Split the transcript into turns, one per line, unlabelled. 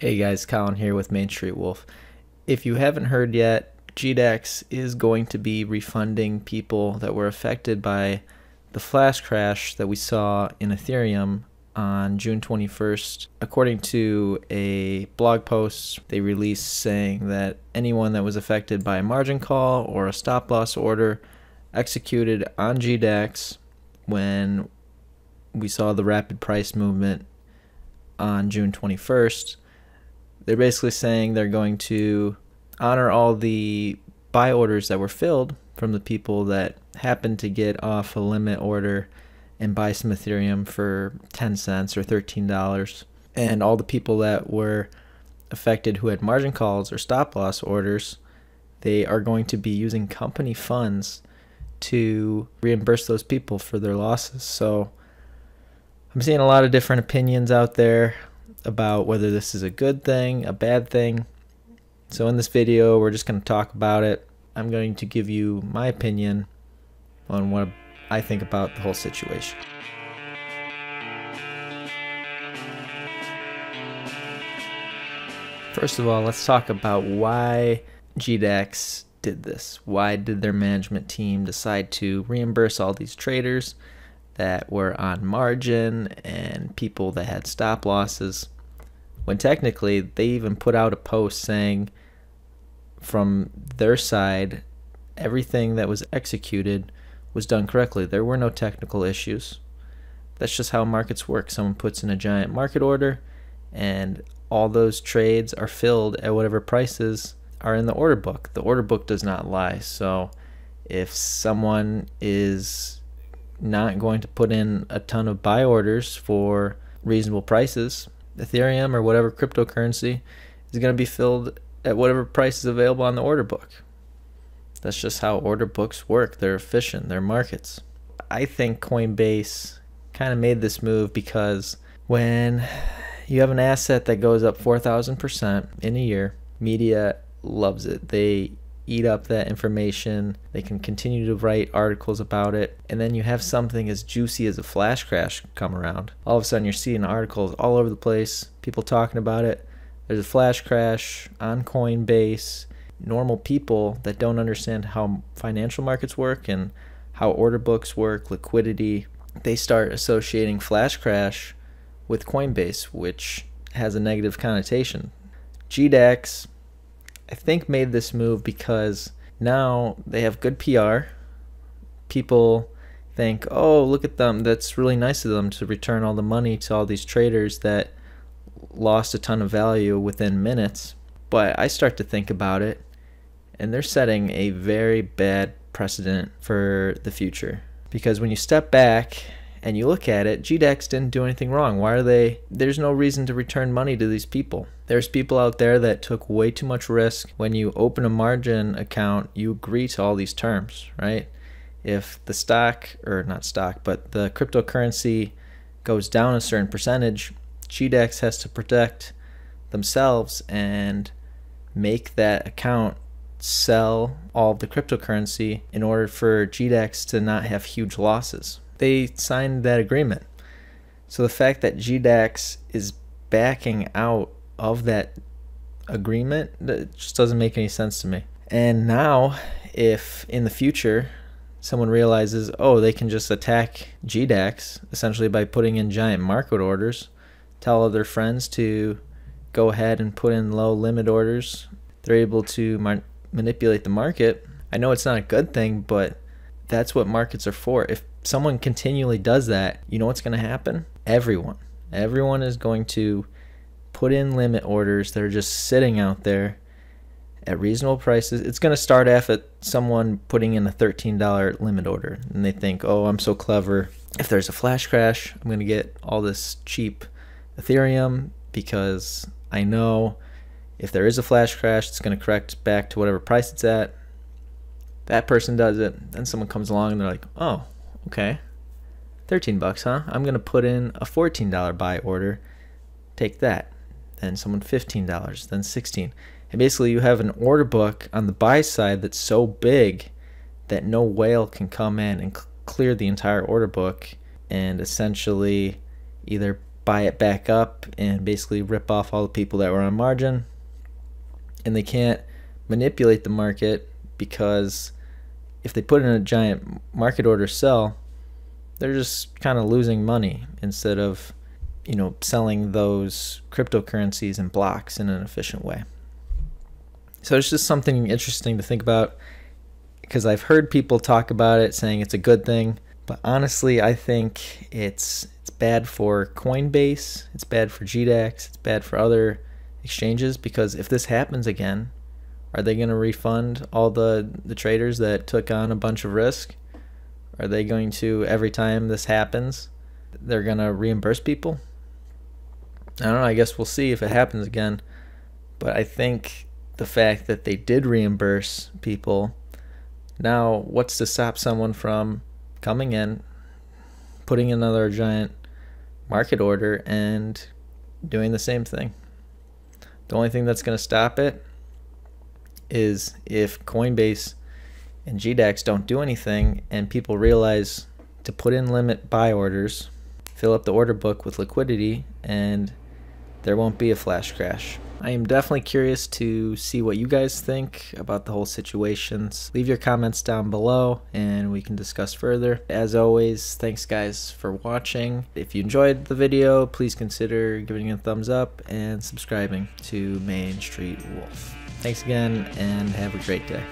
Hey guys, Colin here with Main Street Wolf. If you haven't heard yet, GDAX is going to be refunding people that were affected by the flash crash that we saw in Ethereum on June 21st. According to a blog post they released saying that anyone that was affected by a margin call or a stop loss order executed on GDAX when we saw the rapid price movement on June 21st, they're basically saying they're going to honor all the buy orders that were filled from the people that happened to get off a limit order and buy some Ethereum for 10 cents or $13. And all the people that were affected who had margin calls or stop loss orders, they are going to be using company funds to reimburse those people for their losses. So I'm seeing a lot of different opinions out there about whether this is a good thing, a bad thing. So in this video, we're just going to talk about it. I'm going to give you my opinion on what I think about the whole situation. First of all, let's talk about why GDAX did this. Why did their management team decide to reimburse all these traders that were on margin and people that had stop losses, when technically they even put out a post saying from their side everything that was executed was done correctly. There were no technical issues. That's just how markets work. Someone puts in a giant market order and all those trades are filled at whatever prices are in the order book. The order book does not lie. So if someone is not going to put in a ton of buy orders for reasonable prices, Ethereum or whatever cryptocurrency is going to be filled at whatever price is available on the order book. That's just how order books work. They're efficient. They're markets. I think Coinbase kind of made this move because when you have an asset that goes up 4,000% in a year, media loves it. They eat up that information. They can continue to write articles about it. And then you have something as juicy as a flash crash come around. All of a sudden you're seeing articles all over the place, people talking about it. There's a flash crash on Coinbase. Normal people that don't understand how financial markets work and how order books work, liquidity, they start associating flash crash with Coinbase, which has a negative connotation. GDAX, I think, made this move because now they have good PR. People think, oh, look at them. That's really nice of them to return all the money to all these traders that lost a ton of value within minutes. But I start to think about it, and they're setting a very bad precedent for the future. Because when you step back and you look at it, GDAX didn't do anything wrong. Why are they? There's no reason to return money to these people. There's people out there that took way too much risk. When you open a margin account, you agree to all these terms, right? If the stock, or not stock, but the cryptocurrency goes down a certain percentage, GDAX has to protect themselves and make that account sell all of the cryptocurrency in order for GDAX to not have huge losses. They signed that agreement. So the fact that GDAX is backing out of that agreement, that just doesn't make any sense to me. And now if in the future someone realizes, oh, they can just attack GDAX essentially by putting in giant market orders, tell other friends to go ahead and put in low limit orders, they're able to manipulate the market. I know it's not a good thing, but that's what markets are for. If someone continually does that, you know what's going to happen? Everyone is going to put in limit orders that are just sitting out there at reasonable prices. It's going to start off at someone putting in a $13 limit order, and they think, oh, I'm so clever. If there's a flash crash, I'm going to get all this cheap Ethereum because I know if there is a flash crash, it's going to correct back to whatever price it's at. That person does it. Then someone comes along and they're like, oh, okay, 13 bucks, huh? I'm going to put in a $14 buy order. Take that. Then someone $15, then 16. And basically you have an order book on the buy side that's so big that no whale can come in and clear the entire order book and essentially either buy it back up and basically rip off all the people that were on margin. And they can't manipulate the market, because if they put in a giant market order sell, they're just kind of losing money instead of, you know, selling those cryptocurrencies in blocks in an efficient way. So it's just something interesting to think about, because I've heard people talk about it saying it's a good thing, but honestly I think it's bad for Coinbase, it's bad for GDAX, it's bad for other exchanges, because if this happens again, are they going to refund all the traders that took on a bunch of risk? Are they going to, every time this happens, they're going to reimburse people? I don't know, I guess we'll see if it happens again. But I think the fact that they did reimburse people, now what's to stop someone from coming in, putting another giant market order and doing the same thing? The only thing that's going to stop it is if Coinbase and GDAX don't do anything and people realize to put in limit buy orders, fill up the order book with liquidity, and there won't be a flash crash. I am definitely curious to see what you guys think about the whole situation. Leave your comments down below and we can discuss further. As always, thanks guys for watching. If you enjoyed the video, please consider giving it a thumbs up and subscribing to Main Street Wolf. Thanks again and have a great day.